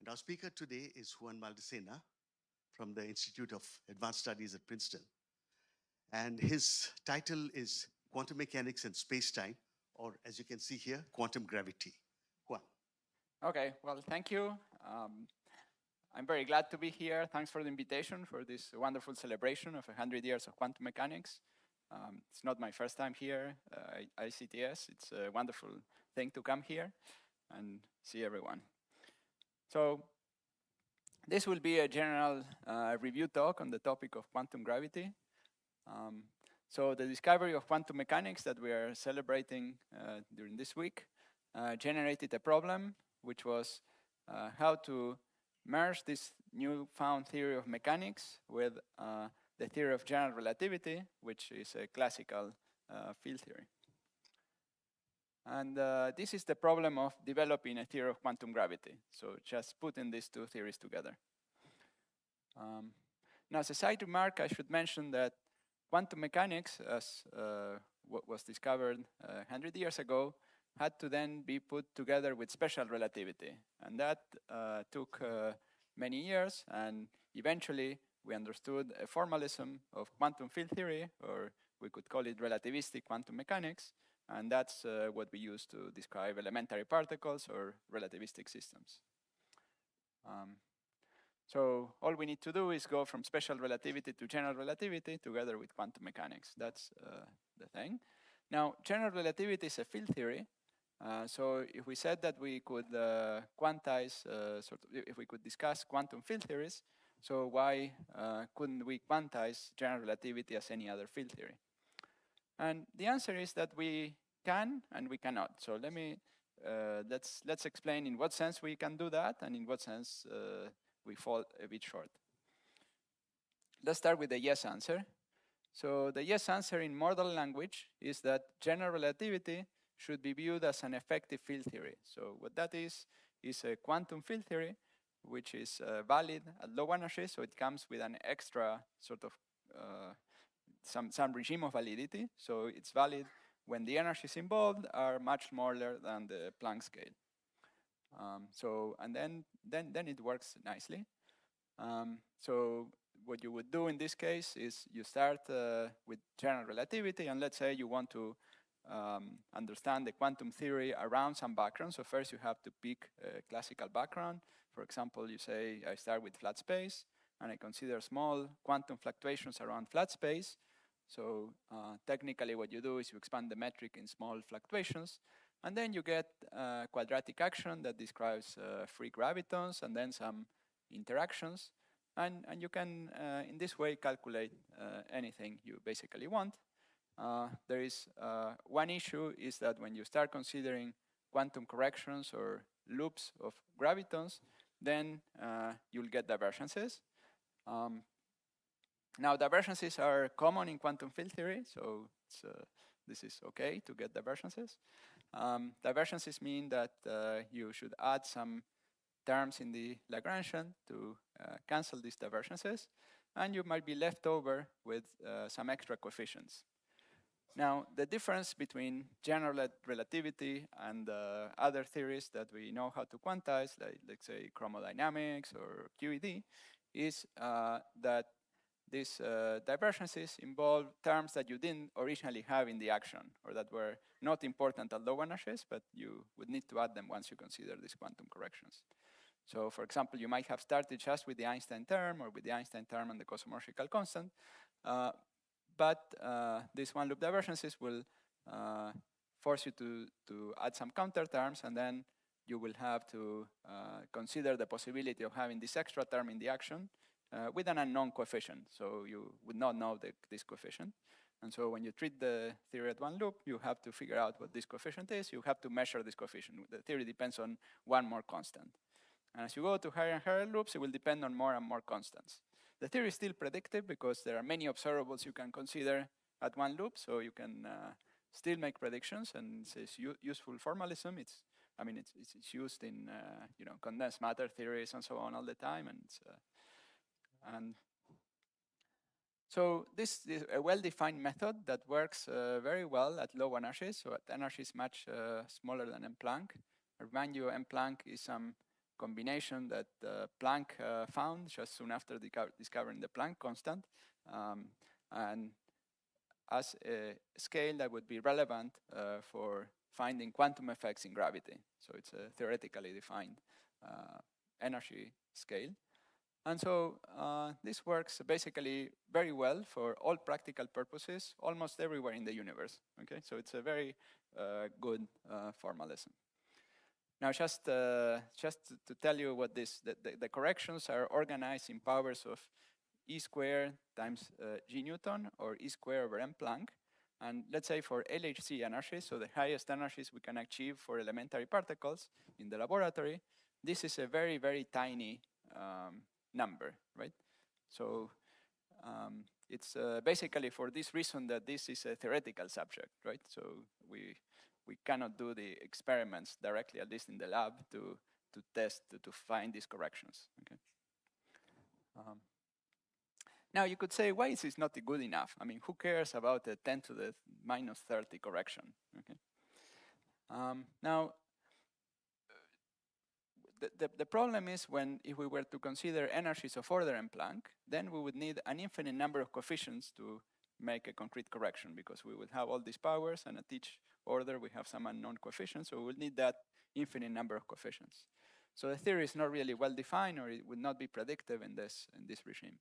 And our speaker today is Juan Maldacena from the Institute of Advanced Studies at Princeton. And his title is Quantum Mechanics and Space-Time, or as you can see here, Quantum Gravity. Juan. Okay, well, thank you. I'm very glad to be here. Thanks for the invitation for this wonderful celebration of 100 years of quantum mechanics. It's not my first time here, ICTS. It's a wonderful thing to come here and see everyone. So this will be a general review talk on the topic of quantum gravity. So the discovery of quantum mechanics that we are celebrating during this week generated a problem, which was how to merge this newfound theory of mechanics with the theory of general relativity, which is a classical field theory. And this is the problem of developing a theory of quantum gravity. So just putting these two theories together. Now, as a side remark, I should mention that quantum mechanics, as what was discovered 100 years ago, had to then be put together with special relativity. And that took many years, and eventually we understood a formalism of quantum field theory, or we could call it relativistic quantum mechanics, and that's what we use to describe elementary particles or relativistic systems. So all we need to do is go from special relativity to general relativity together with quantum mechanics. That's the thing. Now, general relativity is a field theory. So if we said that we could quantize, if we could discuss quantum field theories, so why couldn't we quantize general relativity as any other field theory? And the answer is that we can and we cannot. So let's explain in what sense we can do that and in what sense we fall a bit short. Let's start with the yes answer. So the yes answer in modern language is that general relativity should be viewed as an effective field theory. So what that is a quantum field theory, which is valid at low energies. So it comes with an extra sort of some regime of validity. So it's valid when the energies involved are much smaller than the Planck scale. And then it works nicely. So what you would do in this case is you start with general relativity, and let's say you want to understand the quantum theory around some background. So first you have to pick a classical background. For example, you say, I start with flat space, and I consider small quantum fluctuations around flat space. So technically what you do is you expand the metric in small fluctuations, and then you get a quadratic action that describes free gravitons and then some interactions. And you can, in this way, calculate anything you basically want. There is one issue is that when you start considering quantum corrections or loops of gravitons, then you'll get divergences. Now, divergences are common in quantum field theory, so this is okay to get divergences. Divergences mean that you should add some terms in the Lagrangian to cancel these divergences, and you might be left over with some extra coefficients. Now, the difference between general relativity and other theories that we know how to quantize, like let's say chromodynamics or QED, is that these divergences involve terms that you didn't originally have in the action, or that were not important at low energies, but you would need to add them once you consider these quantum corrections. So, for example, you might have started just with the Einstein term, or with the Einstein term and the cosmological constant, but these one-loop divergences will force you to add some counter terms, and then you will have to consider the possibility of having this extra term in the action with an unknown coefficient. So you would not know this coefficient. And so when you treat the theory at one loop, you have to figure out what this coefficient is. You have to measure this coefficient. The theory depends on one more constant. And as you go to higher and higher loops, it will depend on more and more constants. The theory is still predictive because there are many observables you can consider at one loop, so you can still make predictions, and it's useful formalism. It's used in condensed matter theories and so on all the time, and so this is a well-defined method that works very well at low energies, so at energies much smaller than m Planck. I remind you, m Planck is some combination that Planck found just soon after discovering the Planck constant, and as a scale that would be relevant for finding quantum effects in gravity. So it's a theoretically defined energy scale. And so this works basically very well for all practical purposes, almost everywhere in the universe. Okay, so it's a very good formalism. Now, just to tell you what this, the corrections are organized in powers of E squared times G Newton, or E squared over M Planck. And let's say for LHC energies, so the highest energies we can achieve for elementary particles in the laboratory, this is a very, very tiny number, right? So it's basically for this reason that this is a theoretical subject, right? So we cannot do the experiments directly, at least in the lab, to test, to find these corrections, okay? Now you could say, why is this not good enough? I mean, who cares about a 10 to the minus 30 correction, okay? Now, the problem is if we were to consider energies of order M Planck, then we would need an infinite number of coefficients to make a concrete correction, because we would have all these powers, and at each order we have some unknown coefficients, so we would need that infinite number of coefficients. So the theory is not really well defined, or it would not be predictive in this regime.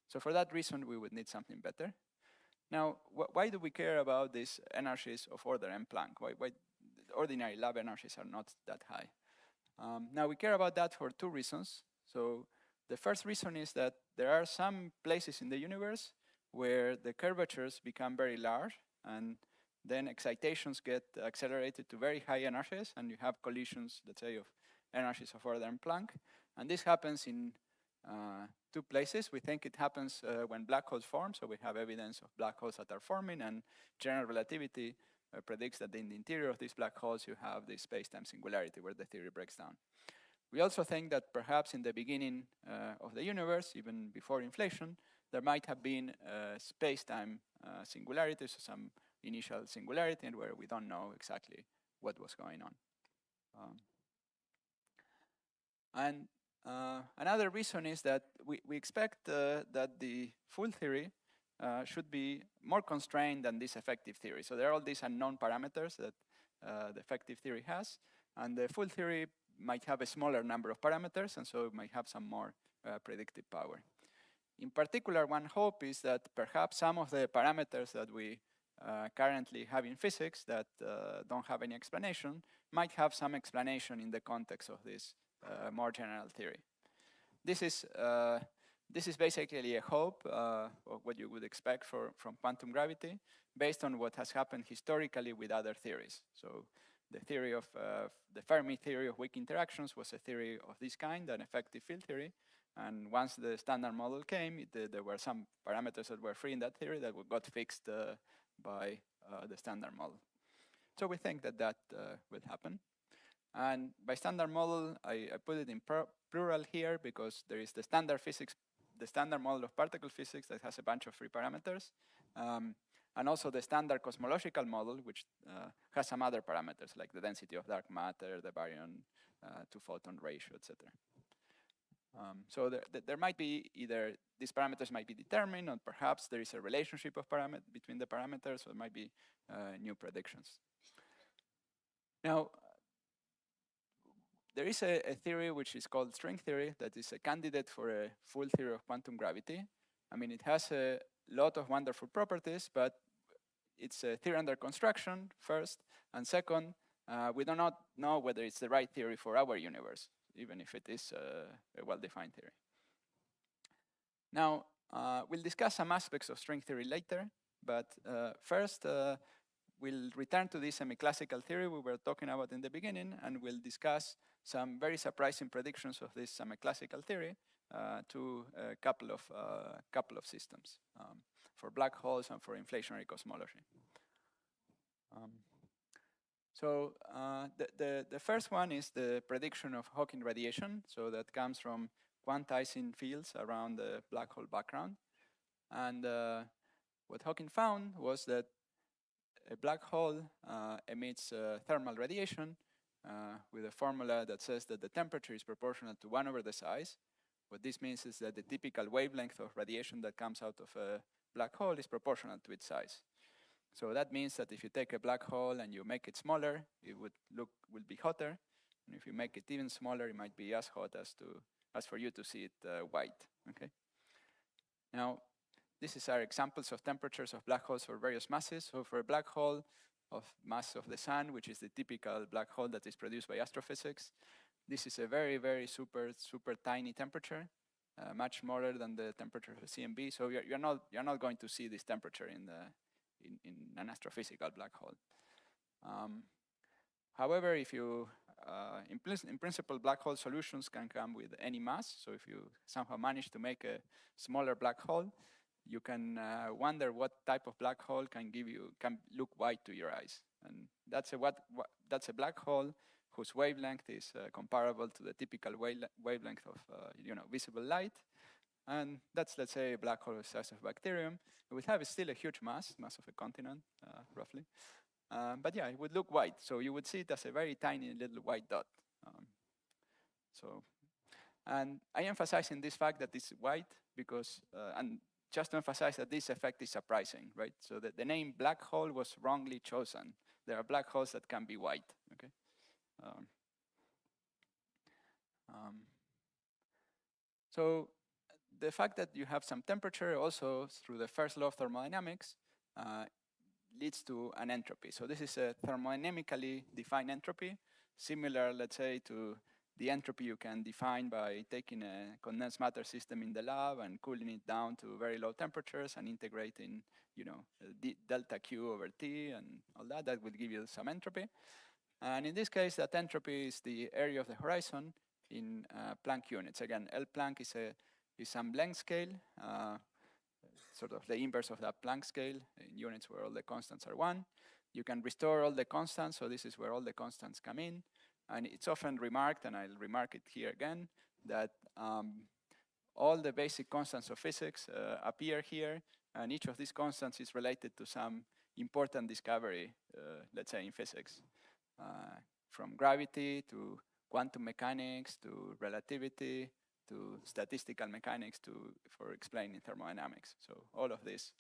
So for that reason, we would need something better. Now, why do we care about these energies of order M Planck? Why ordinary lab energies are not that high? Now, we care about that for two reasons. So the first reason is that there are some places in the universe where the curvatures become very large, and then excitations get accelerated to very high energies, and you have collisions, let's say, of energies of order M Planck. And this happens in two places. We think it happens when black holes form, so we have evidence of black holes that are forming, and general relativity predicts that in the interior of these black holes you have this space-time singularity where the theory breaks down. We also think that perhaps in the beginning of the universe, even before inflation, there might have been space-time singularity, so some initial singularity, and where we don't know exactly what was going on. Another reason is that we expect that the full theory should be more constrained than this effective theory. So there are all these unknown parameters that the effective theory has, and the full theory might have a smaller number of parameters, and so it might have some more predictive power. In particular, one hope is that perhaps some of the parameters that we currently have in physics that don't have any explanation might have some explanation in the context of this more general theory. This is basically a hope of what you would expect from quantum gravity based on what has happened historically with other theories. So the theory of the Fermi theory of weak interactions was a theory of this kind, an effective field theory. And once the standard model came, there were some parameters that were free in that theory that got fixed by the standard model. So we think that will happen. And by standard model, I put it in plural here because there is the standard physics, the standard model of particle physics that has a bunch of free parameters, and also the standard cosmological model, which has some other parameters like the density of dark matter, the baryon to photon ratio, etc. So there might be either these parameters might be determined, or perhaps there is a relationship of between the parameters, or there might be new predictions. Now, there is a theory which is called string theory that is a candidate for a full theory of quantum gravity. I mean, it has a lot of wonderful properties, but it's a theory under construction, first, and second, we do not know whether it's the right theory for our universe, even if it is a well-defined theory. Now, we'll discuss some aspects of string theory later, but first, we'll return to this semi-classical theory we were talking about in the beginning, and we'll discuss some very surprising predictions of this semi-classical theory to a couple of systems for black holes and for inflationary cosmology. So the first one is the prediction of Hawking radiation. So that comes from quantizing fields around the black hole background. And what Hawking found was that a black hole emits thermal radiation with a formula that says that the temperature is proportional to 1 over the size. What this means is that the typical wavelength of radiation that comes out of a black hole is proportional to its size. So that means that if you take a black hole and you make it smaller, it will be hotter. And if you make it even smaller, it might be as hot as for you to see it white. Okay. Now, this is our examples of temperatures of black holes for various masses. So for a black hole of mass of the sun, which is the typical black hole that is produced by astrophysics, this is a very, very super tiny temperature, much smaller than the temperature of a CMB. So you're not going to see this temperature in an astrophysical black hole. However, if you in principle, black hole solutions can come with any mass. So if you somehow manage to make a smaller black hole, you can wonder what type of black hole can look white to your eyes. And that's a black hole whose wavelength is comparable to the typical wavelength of visible light. And that's, let's say, a black hole the size of a bacterium. It would have still a huge mass of a continent, roughly. But yeah, it would look white. So you would see it as a very tiny little white dot. And I emphasize in this fact that it's white because, and just to emphasize that this effect is surprising, right? So that the name black hole was wrongly chosen. There are black holes that can be white, okay? So the fact that you have some temperature also through the first law of thermodynamics leads to an entropy. So this is a thermodynamically defined entropy, similar, let's say, to the entropy you can define by taking a condensed matter system in the lab and cooling it down to very low temperatures and integrating, delta Q over T and all that. That will give you some entropy. And in this case, that entropy is the area of the horizon in Planck units. Again, L Planck is some length scale, sort of the inverse of that Planck scale in units where all the constants are 1. You can restore all the constants, so this is where all the constants come in. And it's often remarked, and I'll remark it here again, that all the basic constants of physics appear here, and each of these constants is related to some important discovery, let's say in physics, from gravity to quantum mechanics to relativity to statistical mechanics for explaining thermodynamics. So all of these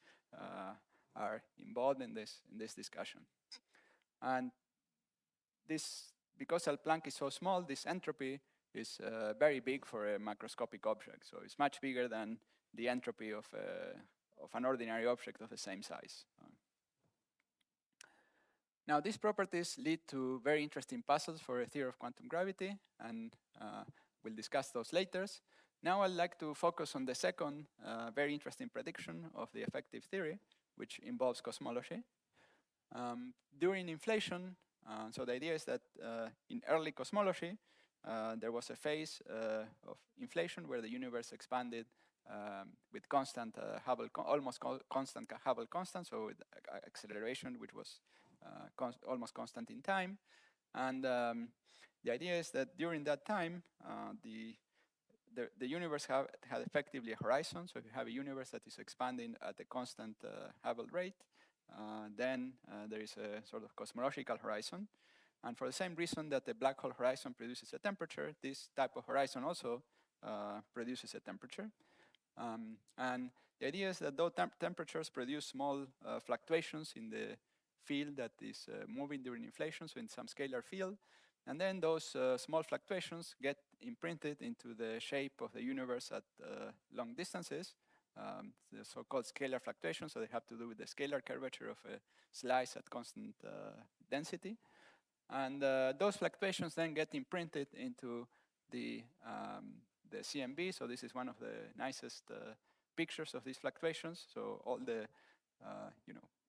are involved in this discussion. And this, because L Planck is so small, this entropy is very big for a macroscopic object. So it's much bigger than the entropy of an ordinary object of the same size. Now, these properties lead to very interesting puzzles for a theory of quantum gravity, and we'll discuss those later. Now I'd like to focus on the second very interesting prediction of the effective theory, which involves cosmology. During inflation, so the idea is that in early cosmology, there was a phase of inflation where the universe expanded with constant almost constant Hubble constant, so with acceleration which was almost constant in time. And the idea is that during that time, the universe had effectively a horizon. So if you have a universe that is expanding at a constant Hubble rate, then there is a sort of cosmological horizon. And for the same reason that the black hole horizon produces a temperature, this type of horizon also produces a temperature. And the idea is that those temperatures produce small fluctuations in the field that is moving during inflation, so in some scalar field. And then those small fluctuations get imprinted into the shape of the universe at long distances, the so-called scalar fluctuations. So they have to do with the scalar curvature of a slice at constant density. And those fluctuations then get imprinted into the CMB. So this is one of the nicest pictures of these fluctuations. So all the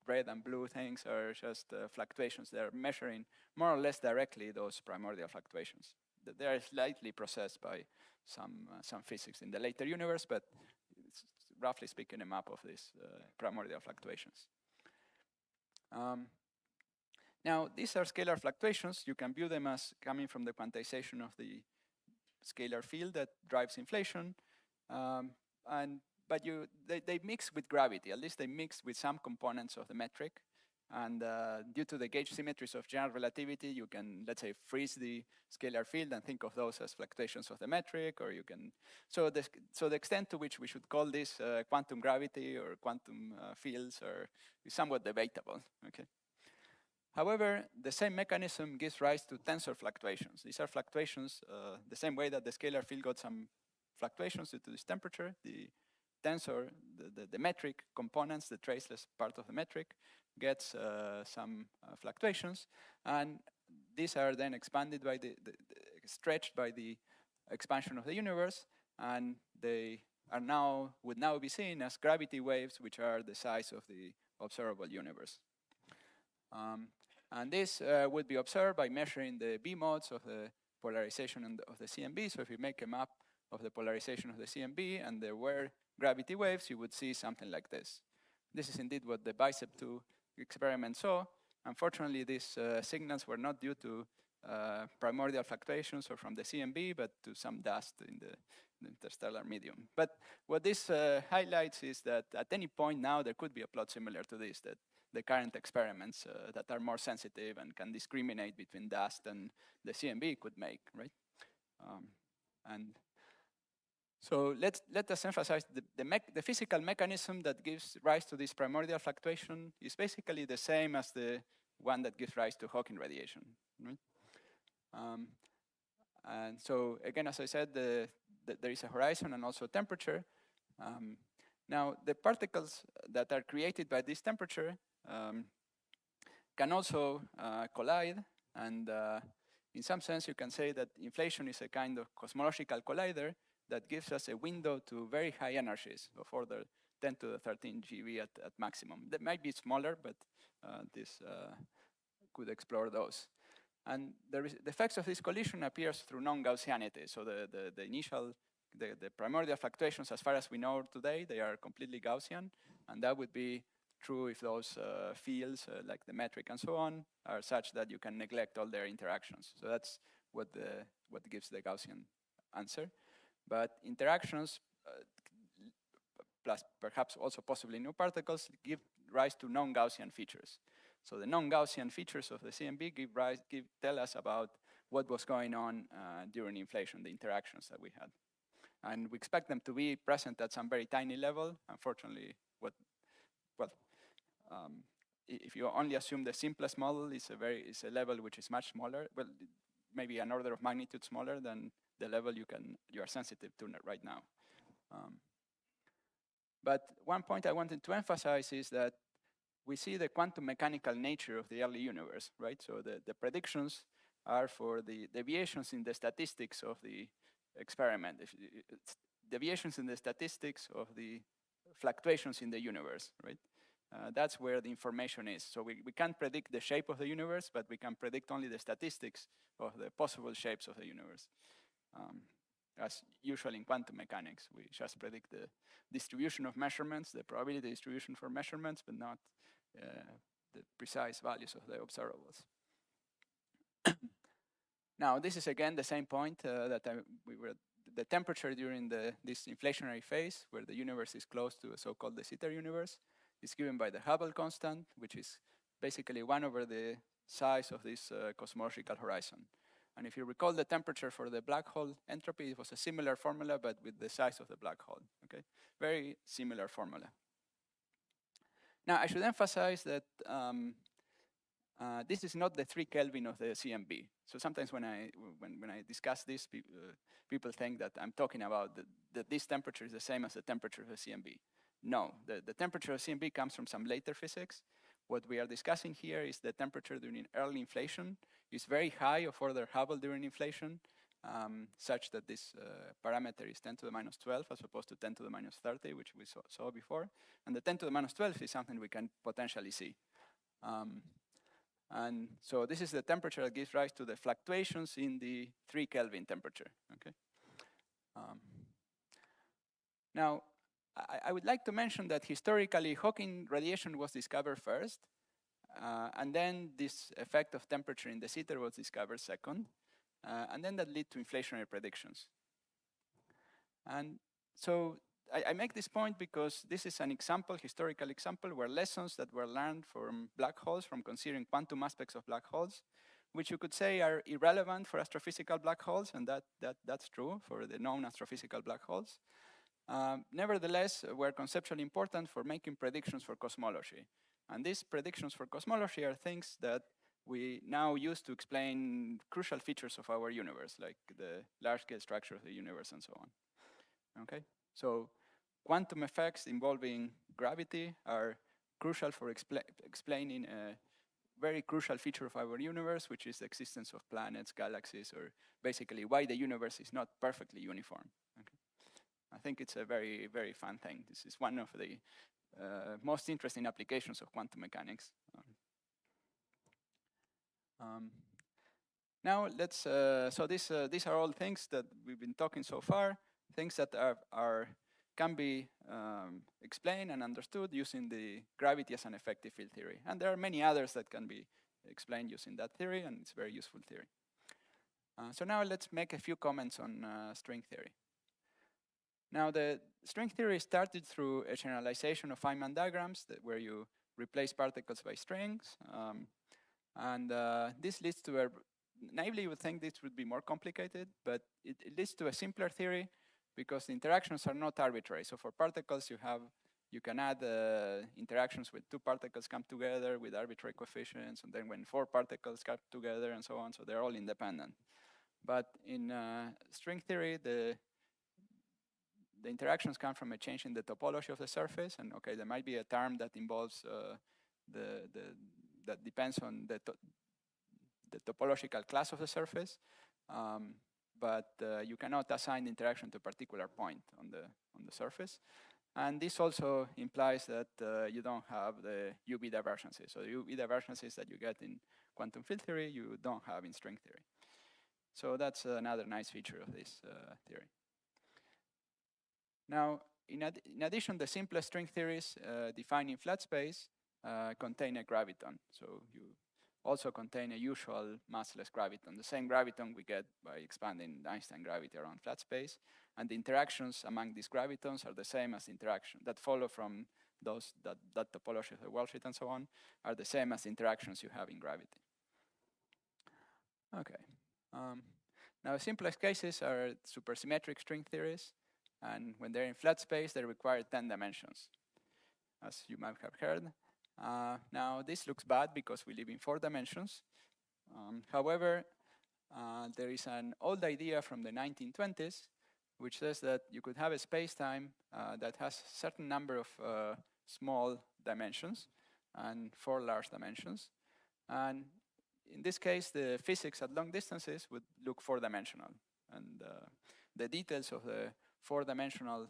red and blue things are just fluctuations. They're measuring more or less directly those primordial fluctuations. They are slightly processed by some physics in the later universe, but it's roughly speaking a map of these primordial fluctuations. Now, these are scalar fluctuations. You can view them as coming from the quantization of the scalar field that drives inflation. But they mix with gravity. At least they mix with some components of the metric. And due to the gauge symmetries of general relativity, you can, let's say, freeze the scalar field and think of those as fluctuations of the metric, or you can, so the extent to which we should call this quantum gravity or quantum fields is somewhat debatable, okay? However, the same mechanism gives rise to tensor fluctuations. These are fluctuations the same way that the scalar field got some fluctuations due to this temperature. The tensor, the metric components, the traceless part of the metric, gets some fluctuations, and these are then expanded by stretched by the expansion of the universe, and they are would now be seen as gravity waves, which are the size of the observable universe. And this would be observed by measuring the B modes of the polarization of the CMB. So if you make a map of the polarization of the CMB and there were gravity waves, you would see something like this. This is indeed what the BICEP2 experiment saw. Unfortunately, these signals were not due to primordial fluctuations or from the CMB, but to some dust in the interstellar medium. But what this highlights is that at any point now, there could be a plot similar to this, that the current experiments that are more sensitive and can discriminate between dust and the CMB could make, right? And so let us emphasize the physical mechanism that gives rise to this primordial fluctuation is basically the same as the one that gives rise to Hawking radiation, right? And so again, as I said, there is a horizon and also temperature. Now, the particles that are created by this temperature can also collide, and in some sense, you can say that inflation is a kind of cosmological collider that gives us a window to very high energies of order 10 to the 13 GeV at maximum. That might be smaller, but this could explore those. And the effects of this collision appears through non-Gaussianity. So the primordial fluctuations, as far as we know today, they are completely Gaussian, and that would be true if those fields, like the metric and so on, are such that you can neglect all their interactions. So that's what gives the Gaussian answer. But interactions, plus perhaps also possibly new particles, give rise to non-Gaussian features. So the non-Gaussian features of the CMB tell us about what was going on during inflation, the interactions that we had. And we expect them to be present at some very tiny level. Unfortunately, if you only assume the simplest model, it's a level which is much smaller. Well, maybe an order of magnitude smaller than the level you are sensitive to right now. But one point I wanted to emphasize is that we see the quantum mechanical nature of the early universe, right? So the predictions are for the deviations in the statistics of the experiment, deviations in the statistics of the fluctuations in the universe, right? That's where the information is. So we can't predict the shape of the universe, but we can predict only the statistics of the possible shapes of the universe. As usual in quantum mechanics, we just predict the distribution of measurements, the probability distribution for measurements, but not the precise values of the observables. Now, this is again the same point the temperature during this inflationary phase, where the universe is close to a so-called de Sitter universe, is given by the Hubble constant, which is basically 1 over the size of this cosmological horizon. And if you recall the temperature for the black hole entropy, it was a similar formula, but with the size of the black hole, okay? Very similar formula. Now, I should emphasize that this is not the 3 Kelvin of the CMB. So sometimes when I discuss this, people think that I'm talking about that this temperature is the same as the temperature of the CMB. No, the temperature of CMB comes from some later physics. What we are discussing here is the temperature during early inflation. It's very high of order Hubble during inflation, such that this parameter is 10 to the minus 12 as opposed to 10 to the minus 30, which we saw before. And the 10 to the minus 12 is something we can potentially see. And so this is the temperature that gives rise to the fluctuations in the 3 Kelvin temperature, okay? Now, I would like to mention that historically, Hawking radiation was discovered first, and then this effect of temperature in de Sitter was discovered second, and then that led to inflationary predictions. And so I make this point because this is an example, historical example, where lessons that were learned from black holes, from considering quantum aspects of black holes, which you could say are irrelevant for astrophysical black holes, and that's true for the known astrophysical black holes. Nevertheless, were conceptually important for making predictions for cosmology. And these predictions for cosmology are things that we now use to explain crucial features of our universe, like the large-scale structure of the universe and so on. Okay, so quantum effects involving gravity are crucial for explaining a very crucial feature of our universe, which is the existence of planets, galaxies, or basically why the universe is not perfectly uniform. Okay. I think it's a very, very fun thing. This is one of the most interesting applications of quantum mechanics. Now let's, so these are all things that we've been talking so far, things that can be explained and understood using the gravity as an effective field theory. And there are many others that can be explained using that theory, and it's a very useful theory. So now let's make a few comments on string theory. Now the string theory started through a generalization of Feynman diagrams where you replace particles by strings. This leads to a, naively you would think this would be more complicated, but it leads to a simpler theory because the interactions are not arbitrary. So for particles you can add interactions with two particles come together with arbitrary coefficients, and then when four particles come together and so on, so they're all independent. But in string theory, the interactions come from a change in the topology of the surface, and okay, there might be a term that involves that depends on the topological class of the surface, but you cannot assign the interaction to a particular point on the surface. And this also implies that you don't have the UV divergences. So the UV divergences that you get in quantum field theory, you don't have in string theory. So that's another nice feature of this theory. Now, in addition, the simplest string theories defined in flat space contain a graviton. So you also contain a usual massless graviton, the same graviton we get by expanding Einstein gravity around flat space. And the interactions among these gravitons are the same as the interaction that follow from that topology of the worldsheet and so on, are the same as the interactions you have in gravity. Okay. Now, the simplest cases are supersymmetric string theories. And when they're in flat space, they require 10 dimensions, as you might have heard. Now, this looks bad because we live in 4 dimensions. However, there is an old idea from the 1920s which says that you could have a space-time that has a certain number of small dimensions and 4 large dimensions. And in this case, the physics at long distances would look 4-dimensional. And the details of the 4-dimensional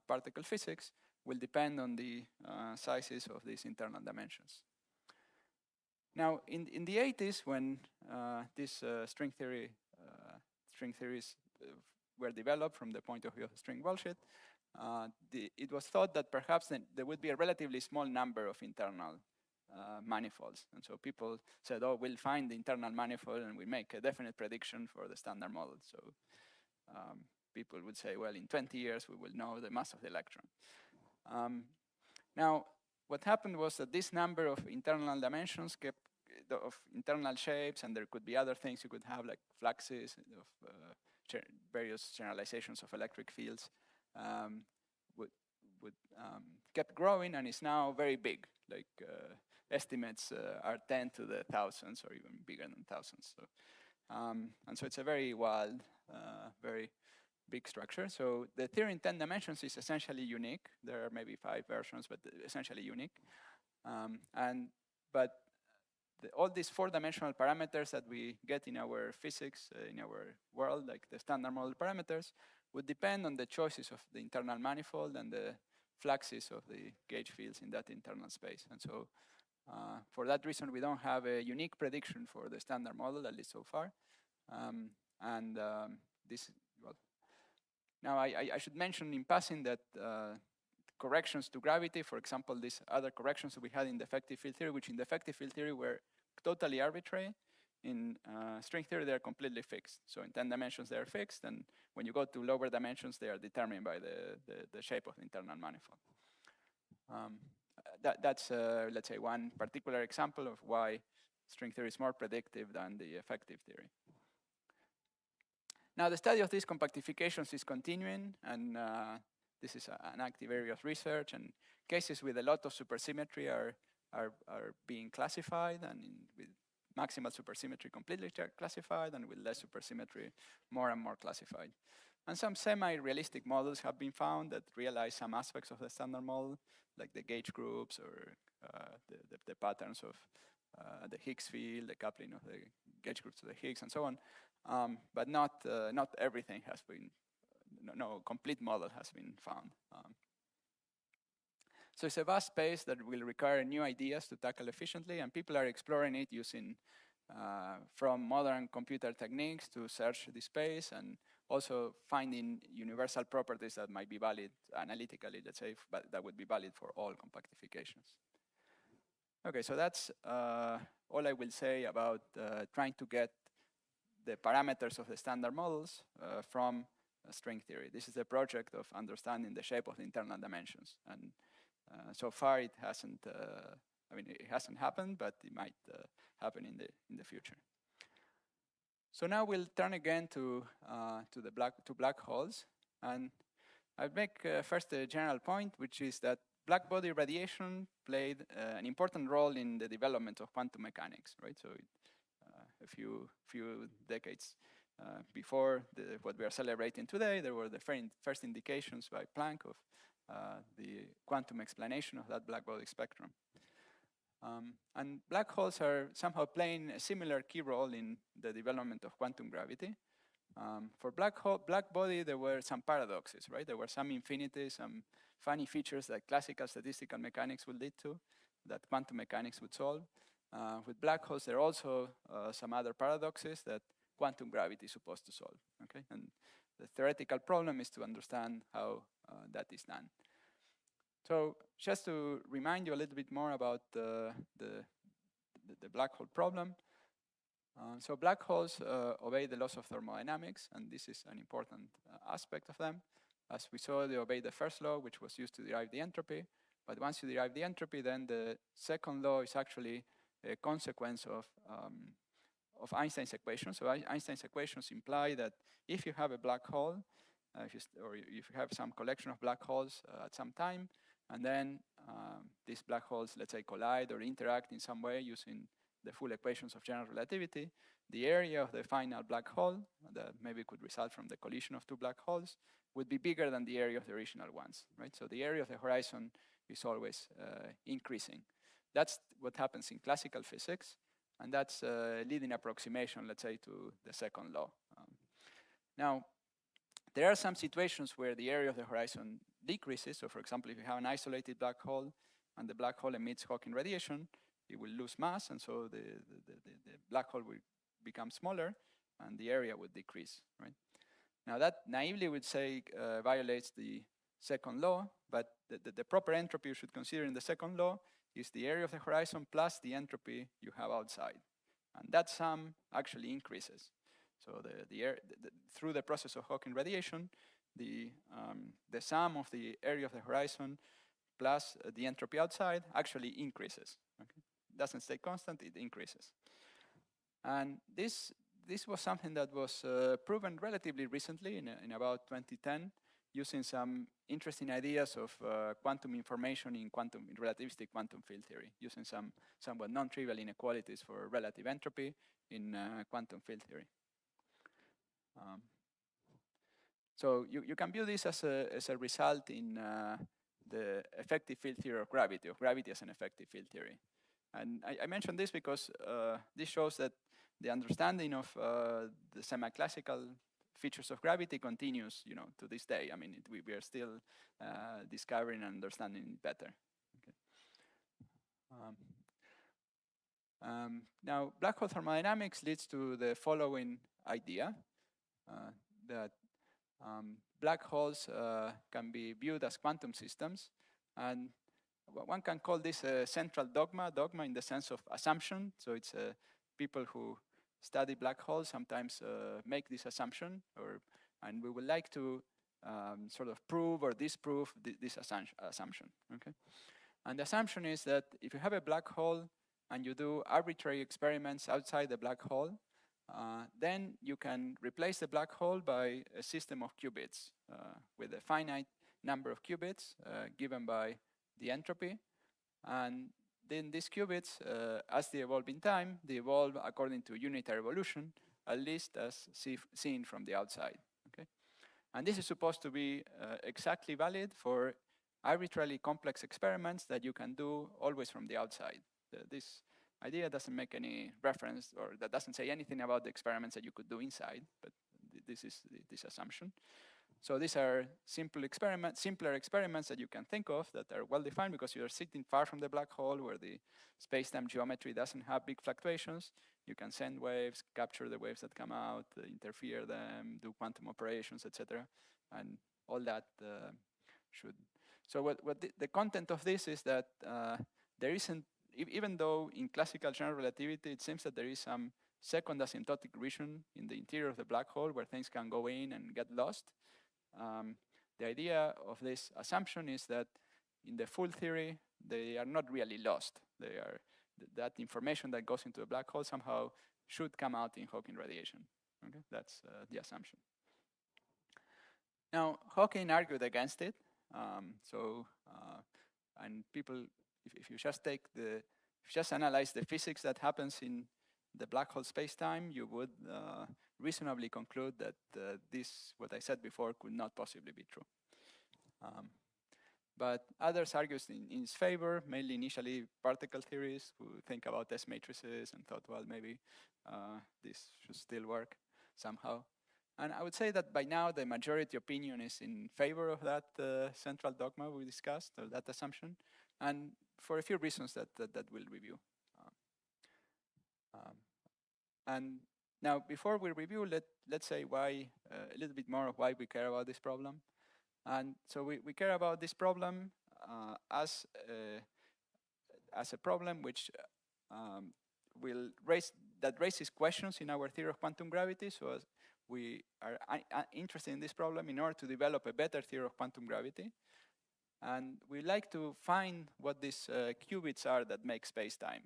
particle physics will depend on the sizes of these internal dimensions. Now, in the 80s, when these string theories were developed from the point of view of string worldsheet, it was thought that perhaps there would be a relatively small number of internal manifolds. And so people said, oh, we'll find the internal manifold and we make a definite prediction for the standard model. So people would say, well, in 20 years, we will know the mass of the electron. Now, what happened was that this number of internal dimensions of internal shapes, and there could be other things you could have, like fluxes of various generalizations of electric fields, kept growing and is now very big. Like estimates are 10 to the thousands or even bigger than thousands. So, and so it's a very wild, very big structure. So the theory in 10 dimensions is essentially unique. There are maybe 5 versions, but essentially unique. But all these 4-dimensional parameters that we get in our physics, in our world, like the standard model parameters, would depend on the choices of the internal manifold and the fluxes of the gauge fields in that internal space. And so for that reason, we don't have a unique prediction for the standard model, at least so far. Now, I should mention in passing that corrections to gravity, for example, these other corrections that we had in the effective field theory, which in the effective field theory were totally arbitrary. in string theory, they're completely fixed. So in 10 dimensions, they're fixed, and when you go to lower dimensions, they are determined by the shape of the internal manifold. That's, let's say, one particular example of why string theory is more predictive than the effective theory. Now, the study of these compactifications is continuing, and this is an active area of research, and cases with a lot of supersymmetry are being classified, and with maximal supersymmetry completely classified, and with less supersymmetry more and more classified. And some semi-realistic models have been found that realize some aspects of the standard model, like the gauge groups or the patterns of the Higgs field, the coupling of the gauge groups to the Higgs, and so on. But not everything has been, no complete model has been found. So it's a vast space that will require new ideas to tackle efficiently, and people are exploring it using from modern computer techniques to search the space, and also finding universal properties that might be valid analytically, let's say, but that would be valid for all compactifications. Okay, so that's all I will say about trying to get the parameters of the standard models from string theory. This is a project of understanding the shape of the internal dimensions, and so far it hasn't. I mean, it hasn't happened, but it might happen in the future. So now we'll turn again to black holes, and I'll make first a general point, which is that black body radiation played an important role in the development of quantum mechanics, right? So a few decades before what we are celebrating today, there were the first indications by Planck of the quantum explanation of that black body spectrum. And black holes are somehow playing a similar key role in the development of quantum gravity. For black body, there were some paradoxes, right? There were some infinities, some funny features that classical statistical mechanics would lead to, that quantum mechanics would solve. With black holes, there are also some other paradoxes that quantum gravity is supposed to solve, okay? And the theoretical problem is to understand how that is done. So just to remind you a little bit more about the black hole problem. So black holes obey the laws of thermodynamics, and this is an important aspect of them. As we saw, they obey the first law, which was used to derive the entropy. But once you derive the entropy, then the second law is actually a consequence of Einstein's equations. So Einstein's equations imply that if you have a black hole, or if you have some collection of black holes at some time, and then these black holes, let's say, collide or interact in some way using the full equations of general relativity, the area of the final black hole that maybe could result from the collision of two black holes would be bigger than the area of the original ones, right? So the area of the horizon is always increasing. That's what happens in classical physics, and that's a leading approximation, let's say, to the second law. Now, there are some situations where the area of the horizon decreases. So for example, if you have an isolated black hole and the black hole emits Hawking radiation, it will lose mass, and so the black hole will become smaller and the area would decrease, right? Now that naively would say violates the second law, but the proper entropy you should consider in the second law is the area of the horizon plus the entropy you have outside. And that sum actually increases. So through the process of Hawking radiation, the sum of the area of the horizon plus the entropy outside actually increases. Okay? It doesn't stay constant, it increases. And this was something that was proven relatively recently in about 2010, using some interesting ideas of quantum information in relativistic quantum field theory, using some somewhat non-trivial inequalities for relative entropy in quantum field theory. So you can view this as a result in the effective field theory of gravity as an effective field theory. And I mentioned this because this shows that the understanding of the semi-classical features of gravity continues, to this day. I mean, we are still discovering and understanding it better. Okay. Now, black hole thermodynamics leads to the following idea, that black holes can be viewed as quantum systems, and one can call this a central dogma in the sense of assumption. So it's people who study black holes sometimes make this assumption, and we would like to sort of prove or disprove this assumption. Okay, and the assumption is that if you have a black hole and you do arbitrary experiments outside the black hole, then you can replace the black hole by a system of qubits with a finite number of qubits given by the entropy. And then these qubits, as they evolve in time, they evolve according to unitary evolution, at least as seen from the outside. Okay? And this is supposed to be exactly valid for arbitrarily complex experiments that you can do always from the outside. This idea doesn't make any reference, or that doesn't say anything about the experiments that you could do inside, but this is this assumption. So these are simpler experiments that you can think of that are well defined because you are sitting far from the black hole where the space-time geometry doesn't have big fluctuations. You can send waves, capture the waves that come out, interfere them, do quantum operations, etc. And all that should. So what the content of this is that there isn't, even though in classical general relativity it seems that there is some second asymptotic region in the interior of the black hole where things can go in and get lost. The idea of this assumption is that in the full theory, they are not really lost. They are, that information that goes into a black hole somehow should come out in Hawking radiation. Okay, that's the assumption. Now, Hawking argued against it. And people, if you just take if you just analyze the physics that happens in the black hole space-time, you would reasonably conclude that this, what I said before, could not possibly be true. But others argued in its favor, mainly initially particle theorists who think about S matrices and thought, well, maybe this should still work somehow. And I would say that by now the majority opinion is in favor of that central dogma we discussed, or that assumption, and for a few reasons that we'll review. And now, before we review, let's say why, a little bit more of why we care about this problem. And so we care about this problem as a problem which raises questions in our theory of quantum gravity. So as we are interested in this problem in order to develop a better theory of quantum gravity. And we like to find what these qubits are that make space-time.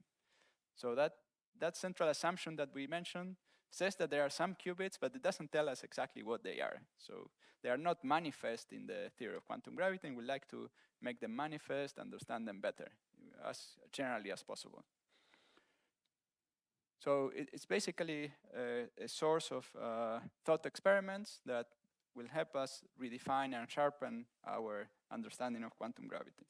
So that central assumption that we mentioned says that there are some qubits, but it doesn't tell us exactly what they are. So they are not manifest in the theory of quantum gravity, and we like to make them manifest, understand them better, as generally as possible. So it's basically a source of thought experiments that will help us redefine and sharpen our understanding of quantum gravity.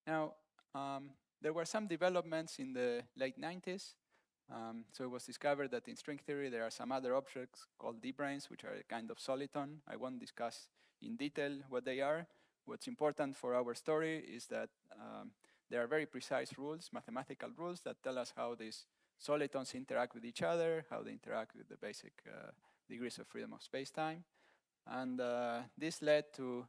Now, there were some developments in the late 90s. So it was discovered that in string theory, there are some other objects called D-branes, which are a kind of soliton. I won't discuss in detail what they are. What's important for our story is that there are very precise rules, mathematical rules, that tell us how these solitons interact with each other, how they interact with the basic degrees of freedom of space-time. And this led to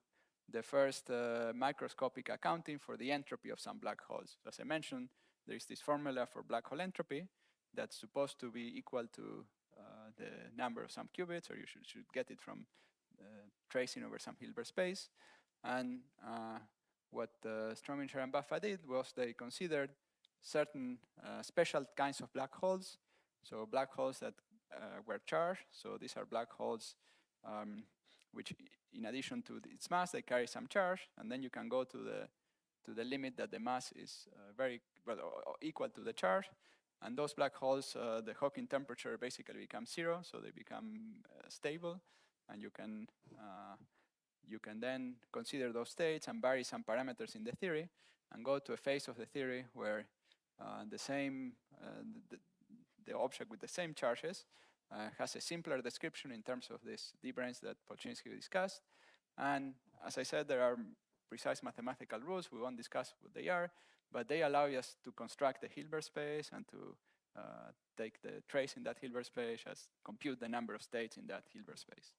the first microscopic accounting for the entropy of some black holes. So as I mentioned, there is this formula for black hole entropy that's supposed to be equal to the number of some qubits, or you should get it from tracing over some Hilbert space. And what Strominger and Baffa did was they considered certain special kinds of black holes. So black holes that were charged. So these are black holes which, in addition to its mass, they carry some charge, and then you can go to the limit that the mass is equal to the charge, and those black holes, the Hawking temperature basically becomes 0, so they become stable, and you can then consider those states and vary some parameters in the theory, and go to a phase of the theory where the object with the same charges has a simpler description in terms of these D-branes that Polchinski discussed. And as I said, there are precise mathematical rules. We won't discuss what they are, but they allow us to construct the Hilbert space and to take the trace in that Hilbert space, as compute the number of states in that Hilbert space.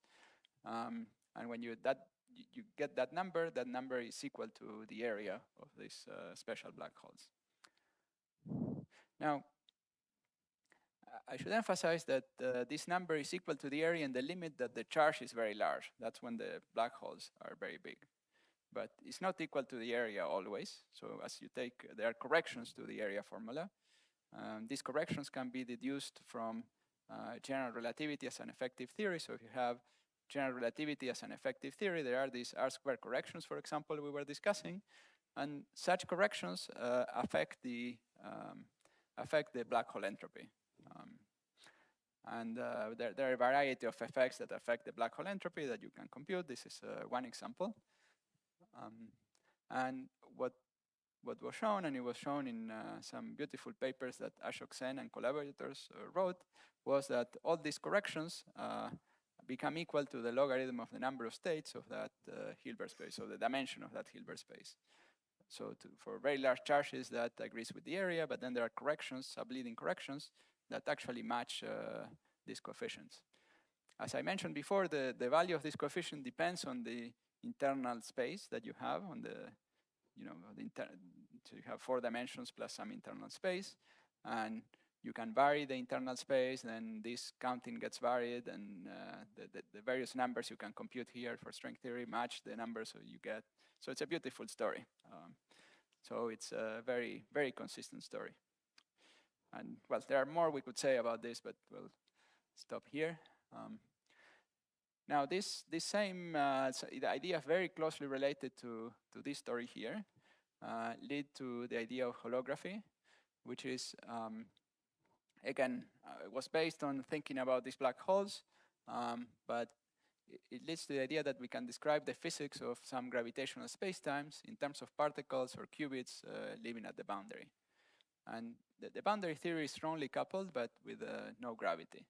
And when you get that number is equal to the area of these special black holes. Now, I should emphasize that this number is equal to the area in the limit that the charge is very large. That's when the black holes are very big. But it's not equal to the area always. So as you take, there are corrections to the area formula. These corrections can be deduced from general relativity as an effective theory. So if you have general relativity as an effective theory, there are these R-squared corrections, for example, we were discussing. And such corrections affect the black hole entropy. There are a variety of effects that affect the black hole entropy that you can compute. This is one example. And what was shown, and it was shown in some beautiful papers that Ashok Sen and collaborators wrote, was that all these corrections become equal to the logarithm of the number of states of that Hilbert space, so the dimension of that Hilbert space. So for very large charges, that agrees with the area, but then there are corrections, subleading corrections, that actually match these coefficients. As I mentioned before, the value of this coefficient depends on the internal space that you have on the, so you have 4 dimensions plus some internal space, and you can vary the internal space, then this counting gets varied, and the various numbers you can compute here for string theory match the numbers so you get. So it's a beautiful story. So it's a very, very consistent story. And well, there are more we could say about this, but we'll stop here. Now this same the idea very closely related to this story here lead to the idea of holography, which is again was based on thinking about these black holes, but it leads to the idea that we can describe the physics of some gravitational spacetimes in terms of particles or qubits living at the boundary. And the boundary theory is strongly coupled, but with no gravity.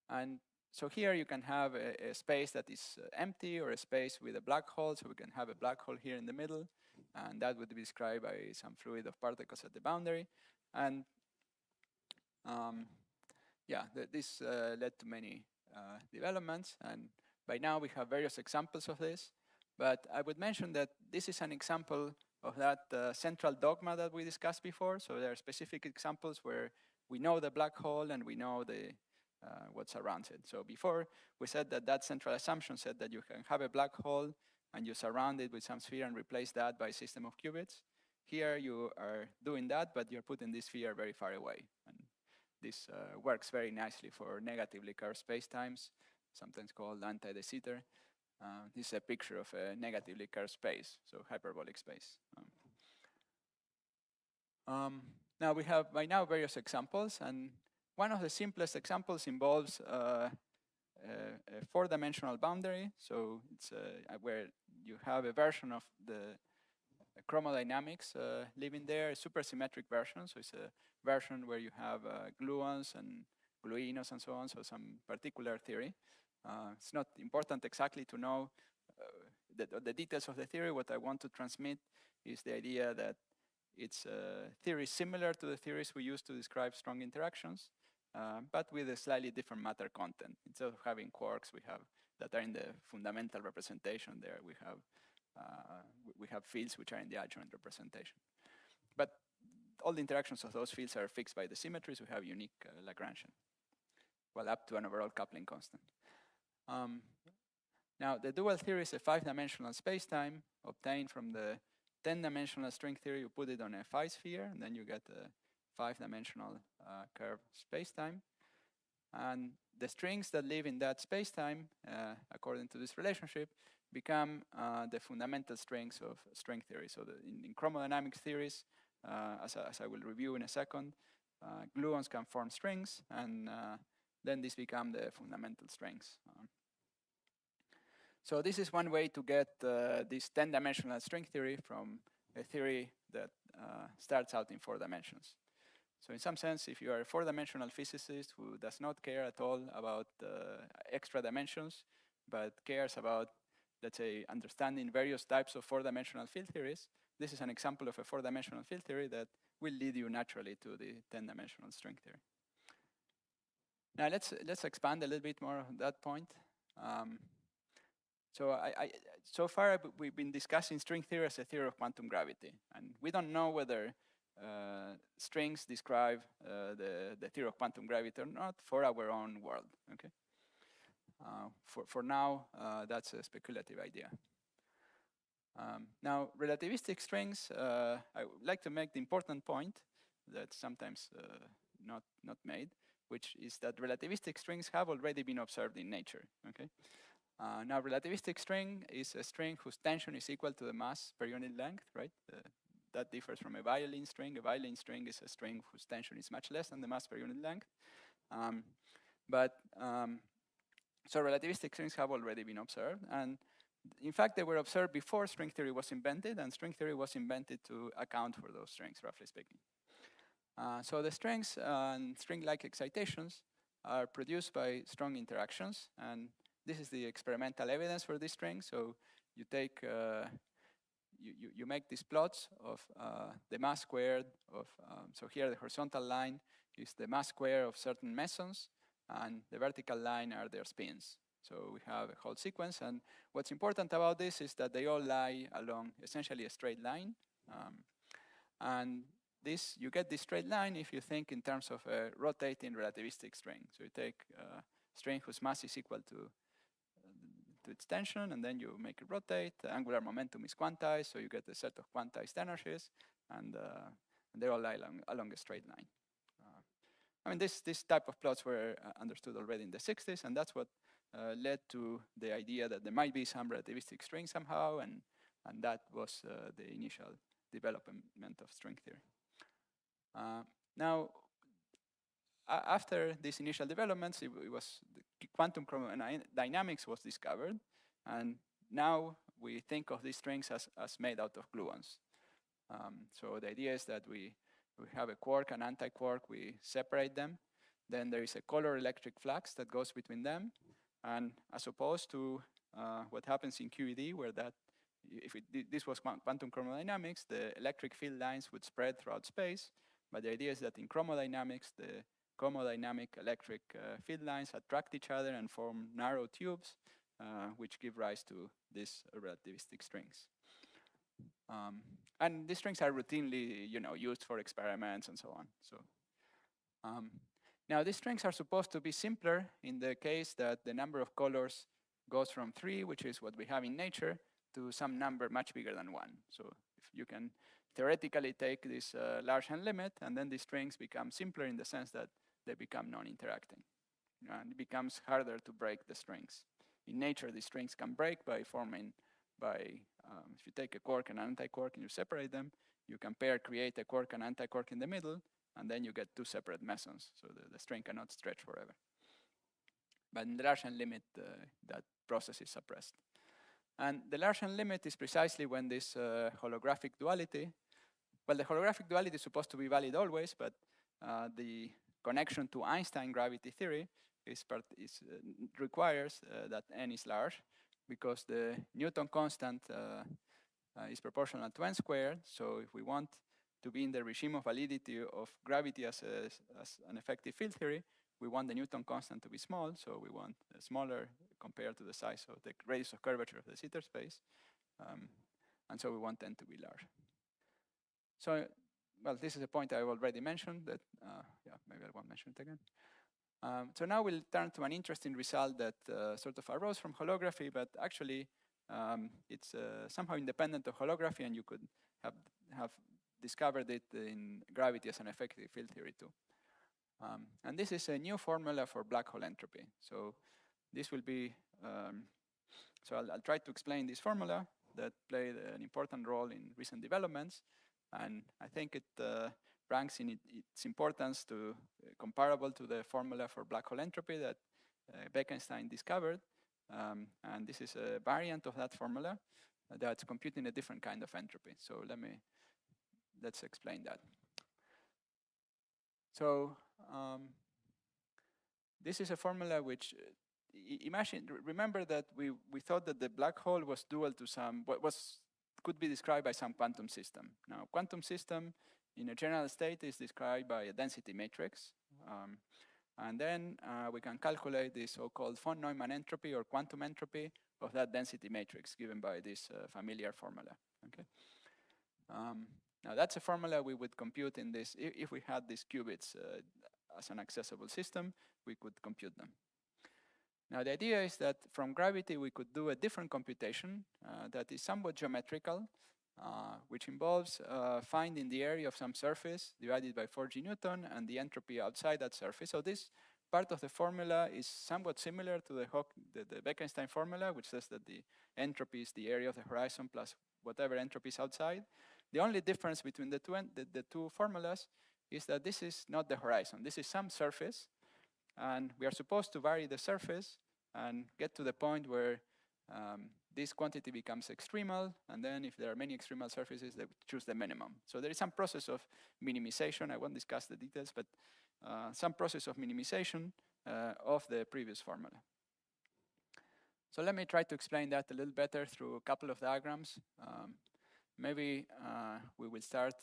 And so here you can have a space that is empty, or a space with a black hole. So we can have a black hole here in the middle, and that would be described by some fluid of particles at the boundary. And yeah, this led to many developments, and by now we have various examples of this. But I would mention that this is an example of that central dogma that we discussed before. So there are specific examples where we know the black hole and we know the what surrounds it. So before we said that central assumption said that you can have a black hole and you surround it with some sphere and replace that by a system of qubits. Here you are doing that, but you're putting this sphere very far away. And this works very nicely for negatively curved spacetimes, sometimes called anti-de Sitter. This is a picture of a negatively curved space, so hyperbolic space. Now we have by now various examples, and one of the simplest examples involves a 4-dimensional boundary. So it's where you have a version of the chromodynamics living there, a supersymmetric version. So it's a version where you have gluons and gluinos and so on, so some particular theory. It's not important exactly to know the details of the theory. What I want to transmit is the idea that it's a theory similar to the theories we use to describe strong interactions, but with a slightly different matter content. Instead of having quarks, we have that are in the fundamental representation there. We have fields which are in the adjoint representation. But all the interactions of those fields are fixed by the symmetries. We have unique Lagrangian, well, up to an overall coupling constant. Now, the dual theory is a 5-dimensional spacetime obtained from the 10-dimensional string theory. You put it on a phi sphere, and then you get a 5-dimensional curved spacetime. And the strings that live in that spacetime, according to this relationship, become the fundamental strings of string theory. So in chromodynamics theories, as I will review in a second, gluons can form strings, and then these become the fundamental strings. So this is one way to get this 10-dimensional string theory from a theory that starts out in 4 dimensions. So in some sense, if you are a 4-dimensional physicist who does not care at all about extra dimensions, but cares about, let's say, understanding various types of 4-dimensional field theories, this is an example of a 4-dimensional field theory that will lead you naturally to the 10-dimensional string theory. Now let's expand a little bit more on that point. So far we've been discussing string theory as a theory of quantum gravity, and we don't know whether strings describe the theory of quantum gravity or not for our own world. Okay. For now, that's a speculative idea. Now, relativistic strings, I would like to make the important point that's sometimes not made, which is that relativistic strings have already been observed in nature. Okay. Now, relativistic string is a string whose tension is equal to the mass per unit length, right? That differs from a violin string. A violin string is a string whose tension is much less than the mass per unit length. So relativistic strings have already been observed, and in fact, they were observed before string theory was invented, and string theory was invented to account for those strings, roughly speaking. So the strings and string-like excitations are produced by strong interactions, and this is the experimental evidence for this string. So you take, you make these plots of the mass squared of, so here the horizontal line is the mass square of certain mesons, and the vertical line are their spins. So we have a whole sequence, and what's important about this is that they all lie along essentially a straight line. And this, you get this straight line if you think in terms of a rotating relativistic string. So you take a string whose mass is equal to its tension, and then you make it rotate. The angular momentum is quantized, so you get a set of quantized energies, and they all lie along a straight line. I mean, this type of plots were understood already in the 60s, and that's what led to the idea that there might be some relativistic string somehow, and that was the initial development of string theory. Now, after these initial developments, it was the quantum chromodynamics was discovered, and now we think of these strings as made out of gluons. So the idea is that we have a quark and anti-quark, we separate them, then there is a color electric flux that goes between them, and as opposed to what happens in QED, where that, if this was quantum chromodynamics, the electric field lines would spread throughout space, but the idea is that in chromodynamics, the chromodynamic electric field lines attract each other and form narrow tubes, which give rise to these relativistic strings. And these strings are routinely, used for experiments and so on. So, now these strings are supposed to be simpler in the case that the number of colors goes from 3, which is what we have in nature, to some number much bigger than 1. So if you can theoretically take this large n limit, and then these strings become simpler in the sense that they become non-interacting. And it becomes harder to break the strings. In nature, these strings can break by forming, if you take a quark and an anti-quark and you separate them, you can create a quark and anti-quark in the middle, and then you get 2 separate mesons, so the string cannot stretch forever. But in the large n limit, that process is suppressed. And the large n limit is precisely when this holographic duality, well, the holographic duality is supposed to be valid always, but the connection to Einstein gravity theory requires that n is large, because the Newton constant is proportional to n squared. So if we want to be in the regime of validity of gravity as an effective field theory, we want the Newton constant to be small. So we want smaller compared to the size of the radius of curvature of the zeta space. And so we want n to be large. So, well, this is a point I've already mentioned that, yeah, maybe I won't mention it again. So now we'll turn to an interesting result that sort of arose from holography, but actually it's somehow independent of holography, and you could have discovered it in gravity as an effective field theory too. And this is a new formula for black hole entropy. So this will be, so I'll try to explain this formula that played an important role in recent developments. And I think it ranks in its importance to comparable to the formula for black hole entropy that Bekenstein discovered. And this is a variant of that formula that's computing a different kind of entropy. So let's explain that. So this is a formula which, remember that we thought that the black hole was dual to some, could be described by some quantum system. Now, quantum system in a general state is described by a density matrix. And then we can calculate the so-called von Neumann entropy or quantum entropy of that density matrix given by this familiar formula. Okay. Now that's a formula we would compute in this, if we had these qubits as an accessible system, we could compute them. Now the idea is that from gravity we could do a different computation that is somewhat geometrical, which involves finding the area of some surface divided by 4g Newton and the entropy outside that surface. So this part of the formula is somewhat similar to the Bekenstein formula, which says that the entropy is the area of the horizon plus whatever entropy is outside. The only difference between the two formulas is that this is not the horizon. This is some surface, and we are supposed to vary the surface and get to the point where this quantity becomes extremal, and then if there are many extremal surfaces, they choose the minimum. So there is some process of minimization. I won't discuss the details, but some process of minimization of the previous formula. So let me try to explain that a little better through a couple of diagrams. Maybe we will start,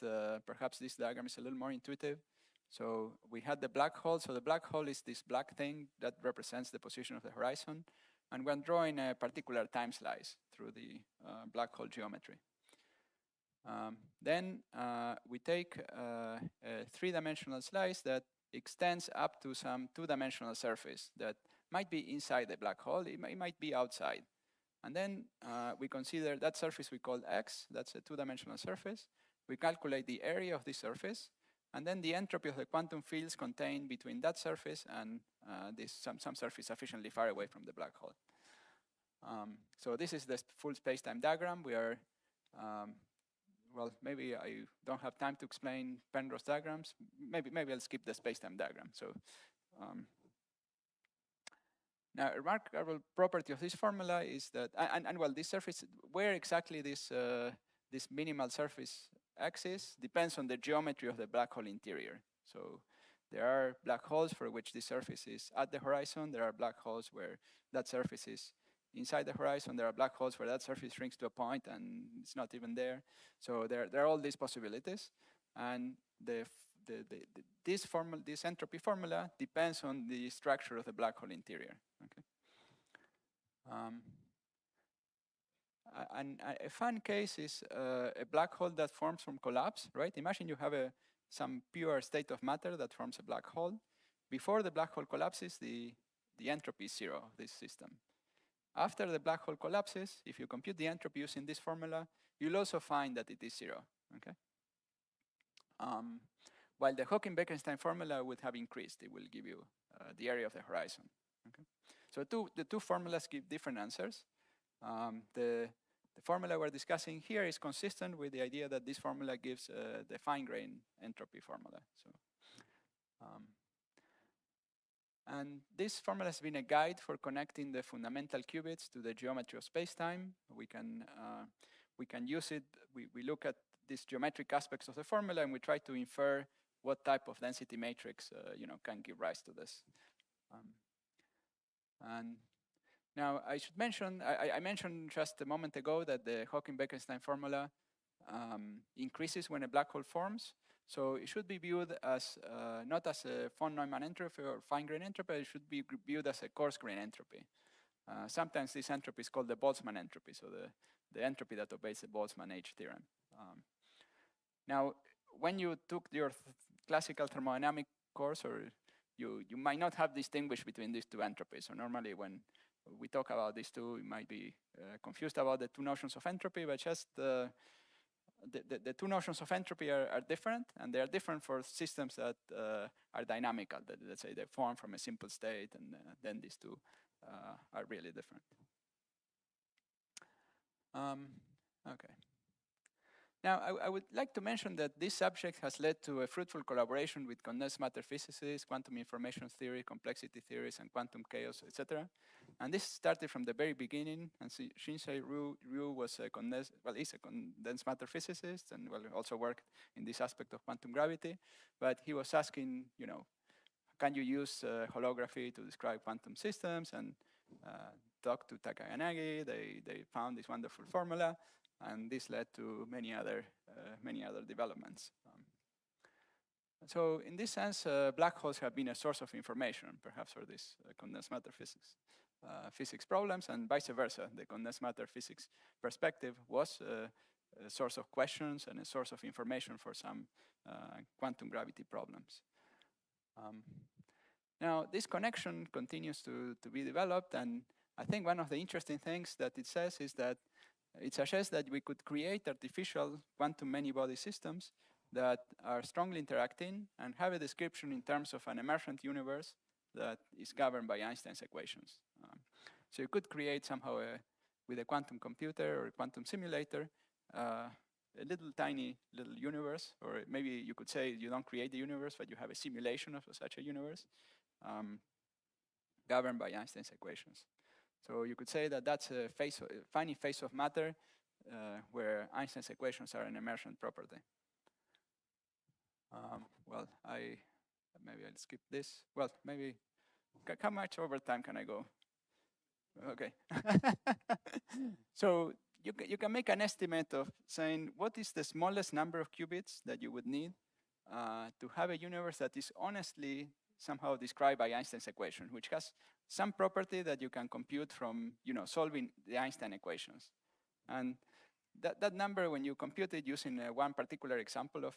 perhaps this diagram is a little more intuitive. So we had the black hole. So the black hole is this black thing that represents the position of the horizon. And we're drawing a particular time slice through the black hole geometry. Then we take a three-dimensional slice that extends up to some two-dimensional surface that might be inside the black hole. It might be outside. And then we consider that surface we call X. That's a two-dimensional surface. We calculate the area of this surface, and then the entropy of the quantum fields contained between that surface and some surface sufficiently far away from the black hole. So this is the full space-time diagram. We are, well, maybe I don't have time to explain Penrose diagrams. Maybe I'll skip the space-time diagram. So now, a remarkable property of this formula is that, and well, this surface, where exactly this minimal surface X is, depends on the geometry of the black hole interior. So there are black holes for which this surface is at the horizon. There are black holes where that surface is inside the horizon. There are black holes where that surface shrinks to a point and it's not even there. So there are all these possibilities. And this entropy formula depends on the structure of the black hole interior. Okay. And a fun case is a black hole that forms from collapse, right? Imagine you have some pure state of matter that forms a black hole. Before the black hole collapses, the entropy is zero of this system. After the black hole collapses, if you compute the entropy using this formula, you'll also find that it is zero. Okay. While the Hawking-Bekenstein formula would have increased, it will give you the area of the horizon. Okay? So the two formulas give different answers. The formula we're discussing here is consistent with the idea that this formula gives the fine-grained entropy formula. So, and this formula has been a guide for connecting the fundamental qubits to the geometry of space-time. We can use it. We look at these geometric aspects of the formula, and we try to infer what type of density matrix can give rise to this. And now I should mention, I mentioned just a moment ago that the Hawking-Bekenstein formula increases when a black hole forms. So it should be viewed as not as a von Neumann entropy or fine-grained entropy, it should be viewed as a coarse-grained entropy. Sometimes this entropy is called the Boltzmann entropy, so the entropy that obeys the Boltzmann-H theorem. Now, when you took your classical thermodynamic course, or you might not have distinguished between these two entropies. So normally when we talk about these two, you might be confused about the two notions of entropy, but just the two notions of entropy are different, and they are different for systems that are dynamical, that, let's say, they form from a simple state, and then these two are really different. Okay. Now, I would like to mention that this subject has led to a fruitful collaboration with condensed matter physicists, quantum information theory, complexity theories, and quantum chaos, etc. And this started from the very beginning. And Shinsei Ryu was is a condensed matter physicist, and also worked in this aspect of quantum gravity. But he was asking, can you use holography to describe quantum systems? And talked to Takayanagi. They found this wonderful formula. And this led to many other developments. So in this sense, black holes have been a source of information, perhaps for this condensed matter physics problems, and vice versa. The condensed matter physics perspective was a source of questions and a source of information for some quantum gravity problems. Now, this connection continues to be developed, and I think one of the interesting things that it says is that it suggests that we could create artificial quantum many-body systems that are strongly interacting and have a description in terms of an emergent universe that is governed by Einstein's equations. So you could create somehow, with a quantum computer or a quantum simulator, a little tiny little universe, or maybe you could say you don't create the universe, but you have a simulation of such a universe governed by Einstein's equations. So you could say that that's a finite phase of matter where Einstein's equations are an emergent property. Well, maybe I'll skip this. Well, maybe, how much over time can I go? Okay. So you can make an estimate of saying what is the smallest number of qubits that you would need to have a universe that is honestly somehow described by Einstein's equation, which has some property that you can compute from solving the Einstein equations. And that number, when you compute it using one particular example of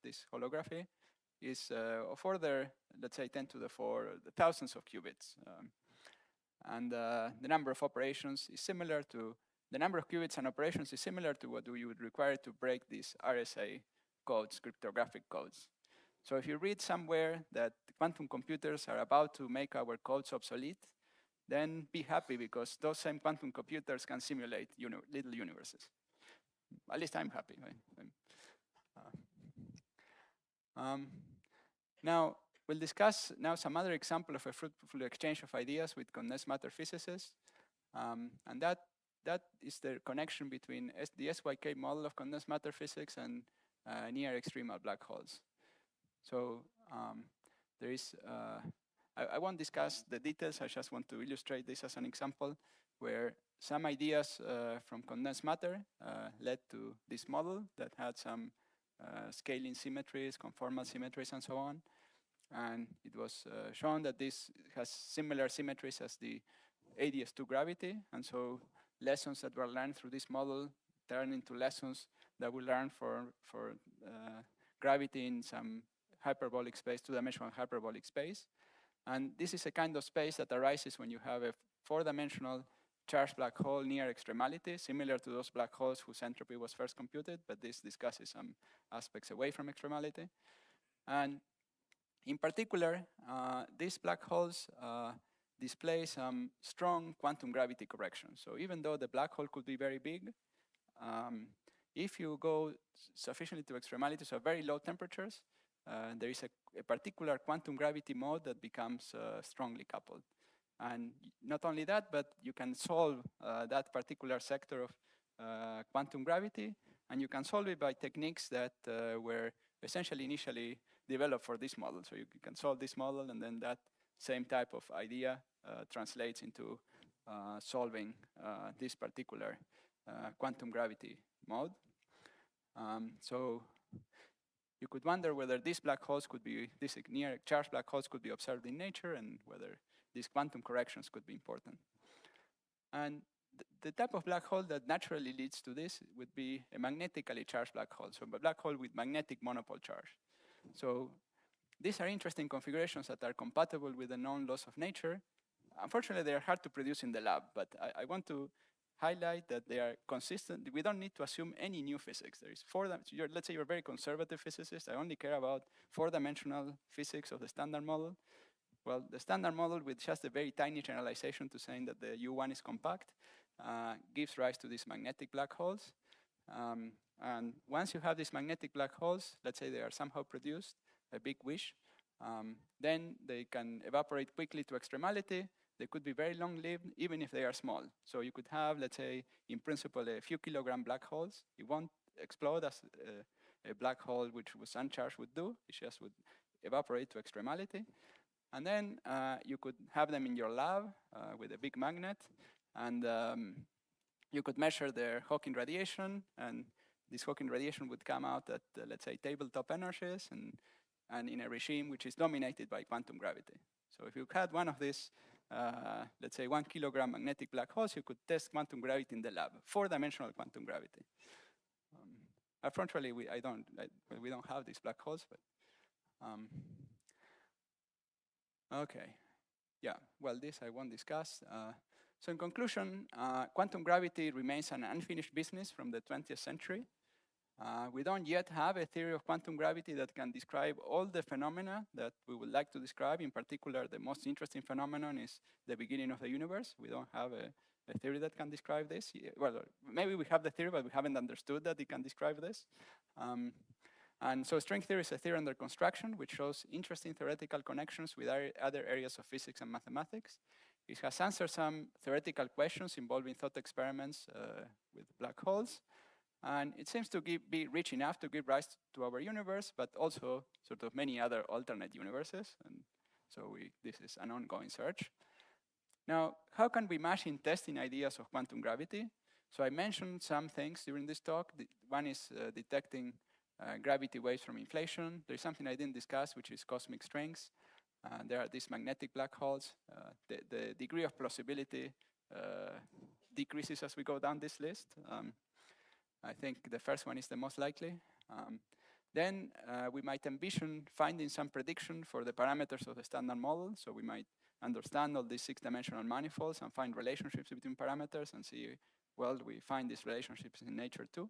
this holography, is of order, let's say, 10 to the 4, the thousands of qubits. And the number of operations is similar to, the number of qubits and operations is similar to what you would require to break these RSA codes, cryptographic codes. So if you read somewhere that quantum computers are about to make our codes obsolete, then be happy, because those same quantum computers can simulate little universes. At least I'm happy. Now, we'll discuss now some other example of a fruitful exchange of ideas with condensed matter physicists. And that is the connection between the SYK model of condensed matter physics and near extremal black holes. So there is, I won't discuss the details, I just want to illustrate this as an example where some ideas from condensed matter led to this model that had some scaling symmetries, conformal symmetries, and so on. And it was shown that this has similar symmetries as the ADS2 gravity. And so lessons that were learned through this model turn into lessons that we learn for gravity in some hyperbolic space, two-dimensional hyperbolic space. And this is a kind of space that arises when you have a four-dimensional charged black hole near extremality, similar to those black holes whose entropy was first computed, but this discusses some aspects away from extremality. And in particular, these black holes display some strong quantum gravity correction. So even though the black hole could be very big, if you go sufficiently to extremalities, so very low temperatures, there is a particular quantum gravity mode that becomes strongly coupled. And not only that, but you can solve that particular sector of quantum gravity, and you can solve it by techniques that were essentially initially developed for this model. So you can solve this model, and then that same type of idea translates into solving this particular quantum gravity mode. So you could wonder whether these black holes could be, these near charged black holes could be observed in nature, and whether these quantum corrections could be important. And the type of black hole that naturally leads to this would be a magnetically charged black hole, so a black hole with magnetic monopole charge. So these are interesting configurations that are compatible with the known laws of nature. Unfortunately, they are hard to produce in the lab, but I want to highlight that they are consistent. We don't need to assume any new physics. There is let's say you're a very conservative physicist. I only care about four-dimensional physics of the standard model. Well, the standard model with just a very tiny generalization to saying that the U1 is compact gives rise to these magnetic black holes. And once you have these magnetic black holes, let's say they are somehow produced, a big wish, then they can evaporate quickly to extremality. They could be very long-lived, even if they are small. So you could have, let's say, in principle, a few kilogram black holes. It won't explode as a black hole which was uncharged would do. It just would evaporate to extremality. And then you could have them in your lab with a big magnet, and you could measure their Hawking radiation, and this Hawking radiation would come out at, let's say, tabletop energies, and in a regime which is dominated by quantum gravity. So if you had one of these, let's say 1 kilogram magnetic black holes, you could test quantum gravity in the lab, four-dimensional quantum gravity. Frontally, we don't have these black holes, but okay. Yeah, well, this I won't discuss. So in conclusion, quantum gravity remains an unfinished business from the 20th century. We don't yet have a theory of quantum gravity that can describe all the phenomena that we would like to describe. In particular, the most interesting phenomenon is the beginning of the universe. We don't have a theory that can describe this. Well, maybe we have the theory, but we haven't understood that it can describe this. And so string theory is a theory under construction, which shows interesting theoretical connections with other areas of physics and mathematics. It has answered some theoretical questions involving thought experiments with black holes. And it seems to be rich enough to give rise to our universe, but also sort of many other alternate universes. And so this is an ongoing search. Now, how can we machine testing ideas of quantum gravity? So I mentioned some things during this talk. One is detecting gravity waves from inflation. There's something I didn't discuss, which is cosmic strings. There are these magnetic black holes. The degree of plausibility decreases as we go down this list. I think the first one is the most likely. Then we might envision finding some prediction for the parameters of the standard model. So we might understand all these 6-dimensional manifolds and find relationships between parameters and see, well, we find these relationships in nature too.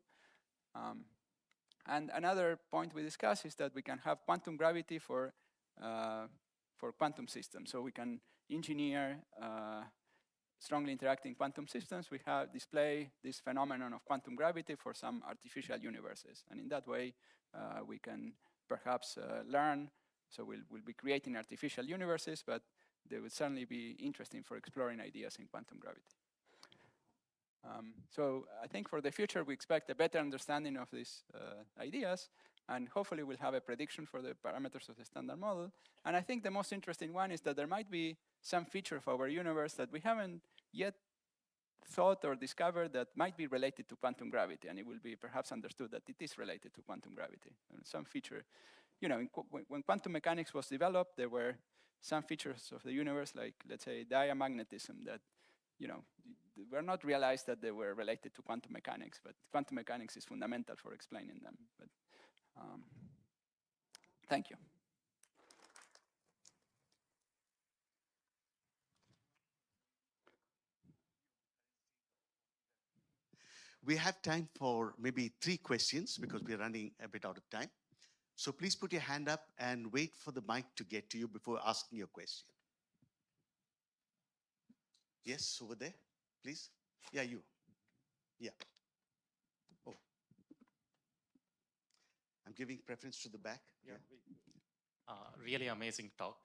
And another point we discussed is that we can have quantum gravity for quantum systems. So we can engineer strongly interacting quantum systems. We have display this phenomenon of quantum gravity for some artificial universes. And in that way, we can perhaps learn. So we'll be creating artificial universes, but they would certainly be interesting for exploring ideas in quantum gravity. So I think for the future, we expect a better understanding of these ideas, and hopefully we'll have a prediction for the parameters of the standard model. And I think the most interesting one is that there might be some feature of our universe that we haven't yet thought or discovered that might be related to quantum gravity, and it will be perhaps understood that it is related to quantum gravity. And some feature, when quantum mechanics was developed, there were some features of the universe, like let's say diamagnetism, that were not realized that they were related to quantum mechanics, but quantum mechanics is fundamental for explaining them. But thank you. We have time for maybe 3 questions because we're running a bit out of time. So please put your hand up and wait for the mic to get to you before asking your question. Yes, over there, please. Yeah, you. Yeah. Oh. I'm giving preference to the back. Yeah. Really amazing talk.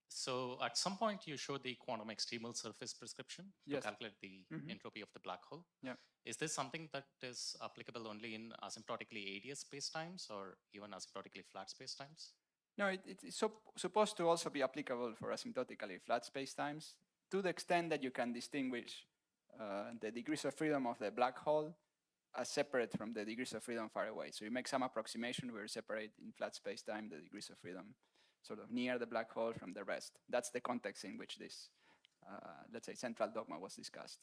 So at some point you showed the quantum extremal surface prescription to calculate the entropy of the black hole. Yeah. Is this something that is applicable only in asymptotically ADS spacetimes or even asymptotically flat spacetimes? No, it's supposed to also be applicable for asymptotically flat spacetimes to the extent that you can distinguish the degrees of freedom of the black hole as separate from the degrees of freedom far away. So you make some approximation where you separate in flat spacetime the degrees of freedom sort of near the black hole from the rest. That's the context in which this, let's say, central dogma was discussed.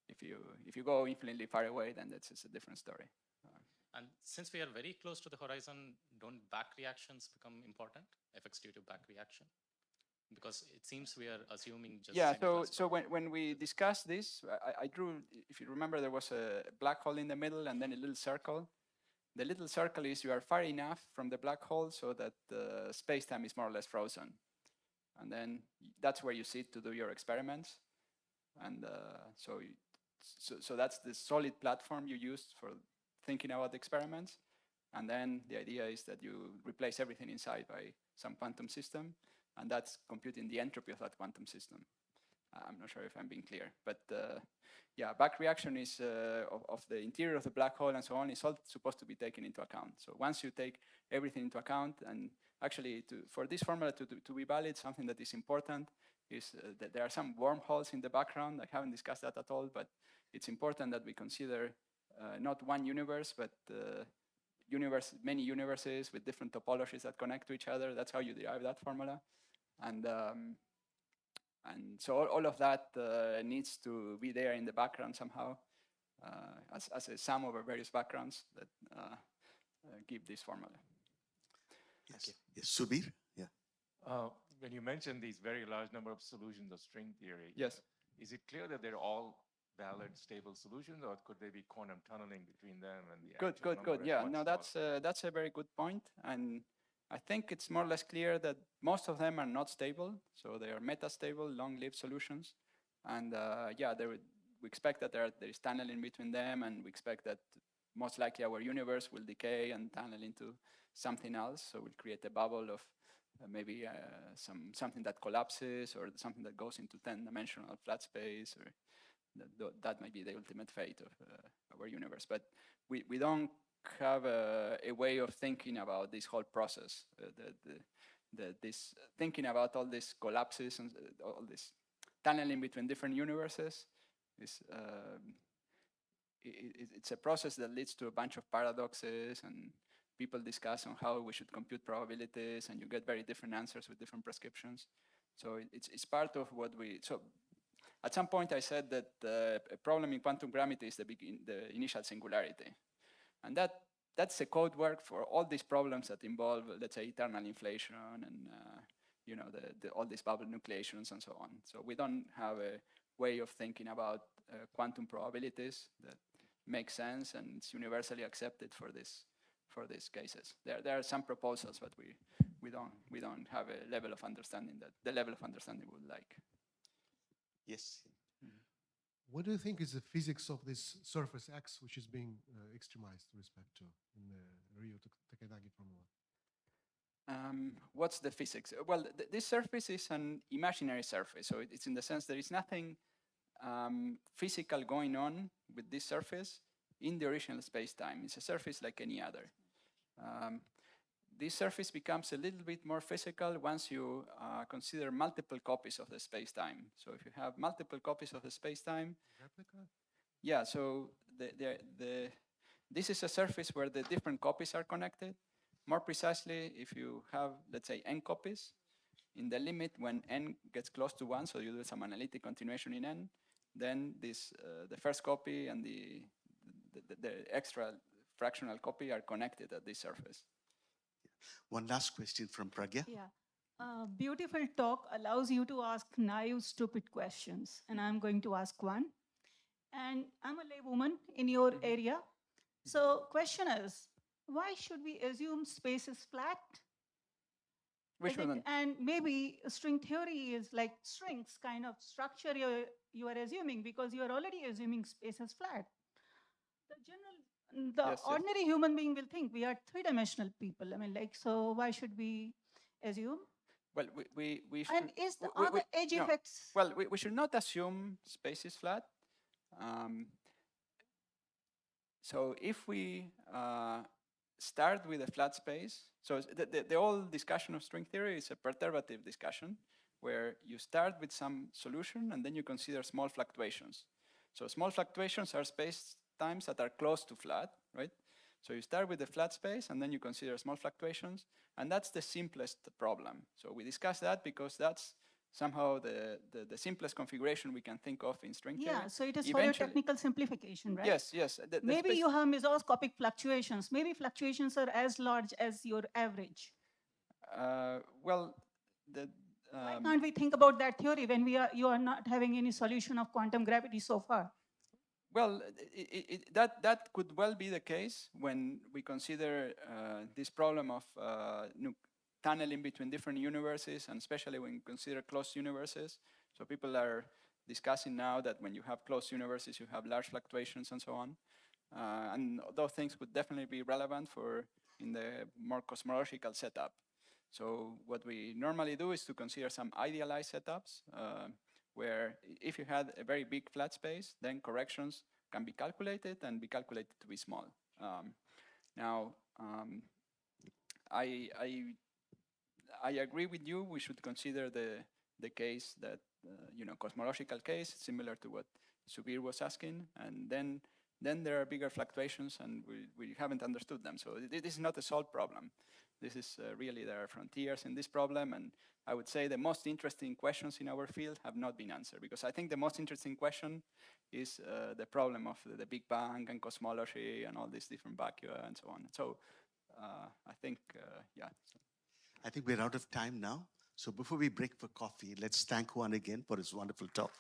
If you go infinitely far away, then that's a different story. And since we are very close to the horizon, don't back reactions become important, effects due to back reaction? Because it seems we are assuming just... Yeah, so when we discussed this, I drew, if you remember, there was a black hole in the middle and then a little circle. The little circle is you are far enough from the black hole so that the space-time is more or less frozen. And then that's where you sit to do your experiments. And so that's the solid platform you use for thinking about the experiments. And then the idea is that you replace everything inside by some quantum system, and that's computing the entropy of that quantum system. I'm not sure if I'm being clear, but yeah, back reaction is of the interior of the black hole and so on is all supposed to be taken into account. So once you take everything into account, and actually for this formula to be valid, something that is important is that there are some wormholes in the background. I haven't discussed that at all, but it's important that we consider not one universe, but many universes with different topologies that connect to each other. That's how you derive that formula. And so all of that needs to be there in the background somehow. as a sum over various backgrounds that give this formula. Yes. Yes. Subir? Yeah. When you mentioned these very large number of solutions of string theory, Yes. Is it clear that they're all valid, stable solutions, or could there be quantum tunneling between them and the actual number Good. is Yeah, much no, that's a very good point, and I think it's more or less clear that most of them are not stable, so they are metastable, long-lived solutions, and yeah, we expect that there is tunneling between them, and we expect that most likely our universe will decay and tunnel into something else, so we'll create a bubble of maybe something that collapses or something that goes into 10-dimensional flat space, or that might be the ultimate fate of our universe. But we don't have a way of thinking about this whole process. This thinking about all these collapses and all this tunneling between different universes is it's a process that leads to a bunch of paradoxes, and people discuss on how we should compute probabilities, and you get very different answers with different prescriptions. So it's part of what so at some point I said that a problem in quantum gravity is the initial singularity. And that's a code word for all these problems that involve, let's say, eternal inflation and you know, all these bubble nucleations and so on. So we don't have a way of thinking about quantum probabilities that makes sense and it's universally accepted for these cases. There are some proposals, but we don't have a level of understanding that the level of understanding we would like. Yes. What do you think is the physics of this surface X, which is being extremized with respect to in the Ryo-Takayagi formula? What's the physics? Well, this surface is an imaginary surface, so it's in the sense there is nothing physical going on with this surface in the original space-time. It's a surface like any other. This surface becomes a little bit more physical once you consider multiple copies of the space-time. So if you have multiple copies of the space-time, Replica? Yeah, so this is a surface where the different copies are connected. More precisely, if you have, let's say, n copies, in the limit when n gets close to 1, so you do some analytic continuation in n, then the first copy and the extra fractional copy are connected at this surface. One last question from Pragya. Yeah. Beautiful talk allows you to ask naive, stupid questions. And I'm going to ask one. And I'm a laywoman in your area. So question is, why should we assume space is flat? Which one? And maybe string theory is like strings kind of structure you are assuming, because you are already assuming space is flat. The ordinary human being will think we are three-dimensional people. I mean, like, so why should we assume? Well, we should, and is the other edge effects? Well, we should not assume space is flat. So if we start with a flat space, so the whole discussion of string theory is a perturbative discussion where you start with some solution and then you consider small fluctuations. So small fluctuations are space times that are close to flat, right? So you start with the flat space and then you consider small fluctuations, and that's the simplest problem. So we discuss that because that's somehow the simplest configuration we can think of in string theory. Yeah, so it is for your technical simplification, right? Yes. Maybe you have mesoscopic fluctuations. Maybe fluctuations are as large as your average. Why can't we think about that theory when you are not having any solution of quantum gravity so far? Well, that could well be the case when we consider this problem of tunneling between different universes, and especially when you consider closed universes. So people are discussing now that when you have closed universes, you have large fluctuations and so on. And those things would definitely be relevant in the more cosmological setup. So what we normally do is to consider some idealized setups where if you had a very big flat space, then corrections can be calculated and be calculated to be small. I agree with you. We should consider the case that, cosmological case, similar to what Subir was asking, and then there are bigger fluctuations and we haven't understood them. So this is not a solved problem. This is really, there are frontiers in this problem, and I would say the most interesting questions in our field have not been answered, because I think the most interesting question is the problem of the Big Bang and cosmology and all these different vacua and so on. So I think, yeah. I think we're out of time now. So before we break for coffee, let's thank Juan again for his wonderful talk.